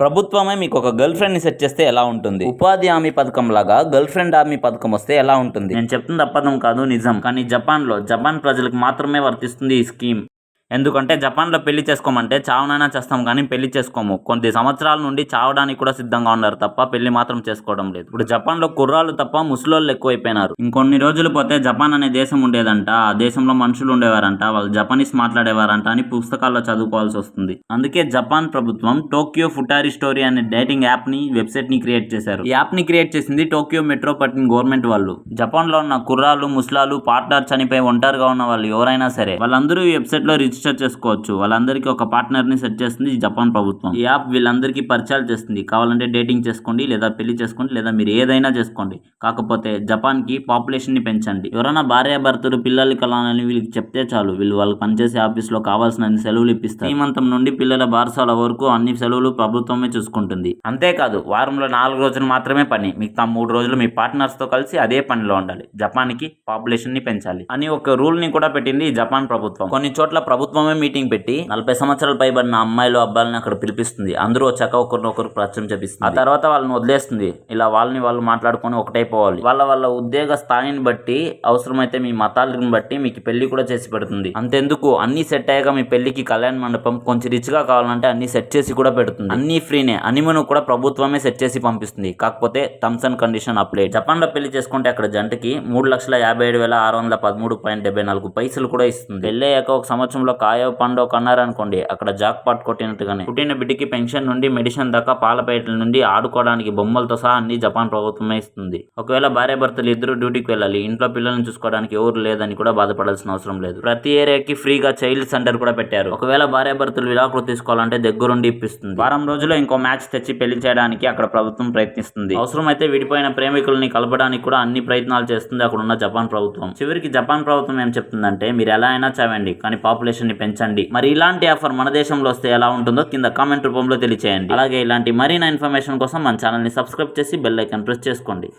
ప్రభుత్వమే మీకు ఒక గర్ల్ ఫ్రెండ్ని సెట్ చేస్తే ఎలా ఉంటుంది? ఉపాధి హామీ పథకం లాగా గర్ల్ ఫ్రెండ్ హామీ పథకం వస్తే ఎలా ఉంటుంది? నేను చెప్తుంది అబద్ధం కాదు, నిజం. కానీ జపాన్ ప్రజలకు మాత్రమే వర్తిస్తుంది ఈ స్కీమ్. ఎందుకంటే జపాన్లో పెళ్లి చేసుకోమంటే చావనైనా చేస్తాం కానీ పెళ్లి చేసుకోము. కొన్ని సంవత్సరాల నుండి చావడానికి కూడా సిద్ధంగా ఉన్నారు తప్ప పెళ్లి మాత్రం చేసుకోవడం లేదు. ఇప్పుడు జపాన్లో కుర్రాళ్ళు తప్ప ముసలోళ్ళు ఎక్కువైపోయినారు. ఇంకొన్ని రోజులు పోతే జపాన్ అనే దేశం ఉండేదంట, ఆ దేశంలో మనుషులు ఉండేవారంట, వాళ్ళు జపనీస్ మాట్లాడేవారంట అని పుస్తకాల్లో చదువుకోవాల్సి వస్తుంది. అందుకే జపాన్ ప్రభుత్వం టోక్యో ఫుటారి స్టోరీ అనే డేటింగ్ యాప్ ని, వెబ్సైట్ ని క్రియేట్ చేశారు. ఈ యాప్ ని క్రియేట్ చేసింది టోక్యో మెట్రోపాలిటన్ గవర్నమెంట్ వాళ్ళు. జపాన్ లో ఉన్న కుర్రాళ్ళు, ముసలాలు, పార్ట్నర్ చనిపోయి ఒంటరిగా ఉన్న వాళ్ళు ఎవరైనా సరే వాళ్ళందరూ ఈ వెబ్సైట్ లో రిజిస్టర్ చేసుకోవచ్చు. వాళ్ళందరికీ ఒక పార్ట్నర్ ని సెట్ చేస్తుంది జపాన్ ప్రభుత్వం. ఈ యాప్ వీళ్ళందరికీ పరిచయాలు చేస్తుంది. కావాలంటే డేటింగ్ చేసుకోండి, లేదా పెళ్లి చేసుకోండి, లేదా మీరు ఏదైనా చేసుకోండి. కాకపోతే జపాన్ కి పాపులేషన్ ని పెంచండి. ఎవరైనా భార్యాభర్తలు పిల్లలు కలాలని వీళ్ళకి చెప్తే చాలు, వీళ్ళు వాళ్ళు పనిచేసే ఆఫీస్ లో కావాల్సిన సెలవులు ఇప్పిస్తారు. శ్రీమంతం నుండి పిల్లల బారసాల వరకు అన్ని సెలవులు ప్రభుత్వమే చూసుకుంటుంది. అంతేకాదు వారంలో 4 రోజులు మాత్రమే పని, మిగతా 3 రోజులు మీ పార్ట్నర్స్ తో కలిసి అదే పనిలో ఉండాలి. జపాన్ కి పాపులేషన్ ని పెంచాలి అని ఒక రూల్ ని కూడా పెట్టింది జపాన్ ప్రభుత్వం. కొన్ని చోట్ల ప్రభుత్వమే మీటింగ్ పెట్టి 40 సంవత్సరాలు పైబడిన అమ్మాయిలు, అబ్బాయిలని అక్కడ పిలిపిస్తుంది. అందరూ వచ్చాక ఒకరినొకరు పరిచయం చేపిస్తుంది. ఆ తర్వాత వాళ్ళని వదిలేస్తుంది. ఇలా వాళ్ళని వాళ్ళు మాట్లాడుకొని ఒకటైపోవాలి. వాళ్ళ ఉద్యోగ స్థాయిని బట్టి, అవసరమైతే మీ మతాలను బట్టి మీకు పెళ్లి కూడా చేసి పెడుతుంది. అంతెందుకు, అన్ని సెట్ అయ్యాక మీ పెళ్లికి కళ్యాణ మండపం కొంచెం రిచ్ గా కావాలంటే అన్ని సెట్ చేసి కూడా పెడుతుంది. అన్ని ఫ్రీనే. హనీమూన్ కూడా ప్రభుత్వమే సెట్ చేసి పంపిస్తుంది. కాకపోతే terms and condition apply. Japan లో పెళ్లి చేసుకుంటే అక్కడ జంటకి 3,57,613.74 పైసలు కూడా ఇస్తుంది. పెళ్ళయ్యాక ఒక సంవత్సరంలో కాయో పండో కన్నారనుకోండి, అక్కడ జాక్ పాట్ కొట్టినట్టుగానే. పుట్టిన బిడ్డకి పెన్షన్ నుండి మెడిసిన్ దాకా, పాల ప్యాకెట్ల నుండి ఆడుకోవడానికి బొమ్మలతో సహా అన్ని జపాన్ ప్రభుత్వమే ఇస్తుంది. ఒకవేళ భార్యాభర్తలు ఇద్దరు డ్యూటీకి వెళ్ళాలి, ఇంట్లో పిల్లల్ని చూసుకోవడానికి ఎవరు లేదని కూడా బాధపడాల్సిన అవసరం లేదు. ప్రతి ఏరియాకి ఫ్రీగా చైల్డ్ సెంటర్ కూడా పెట్టారు. ఒకవేళ భార్యాభర్తలు విడాకులు తీసుకోవాలంటే దగ్గరుండి ఇప్పిస్తుంది. వారం రోజుల్లో ఇంకో మ్యాచ్ తెచ్చి పెళ్లి చేయడానికి అక్కడ ప్రభుత్వం ప్రయత్నిస్తుంది. అవసరమైతే విడిపోయిన ప్రేమికుల్ని కలపడానికి కూడా అన్ని ప్రయత్నాలు చేస్తుంది అక్కడ ఉన్న జపాన్ ప్రభుత్వం. చివరికి జపాన్ ప్రభుత్వం ఏం చెప్తుందంటే, మీరు ఎలా అయినా చావండి కానీ పాపులేషన్ ని పెంచండి. మరి ఇలాంటి ఆఫర్ మన దేశంలో వస్తే ఎలా ఉంటుందో కింద కామెంట్ రూపంలో తెలియచేయండి. అలాగే ఇలాంటి మరిన్ని ఇన్ఫర్మేషన్ కోసం మన ఛానల్ ని సబ్స్క్రైబ్ చేసి బెల్ ఐకాన్ ప్రెస్ చేసుకోండి.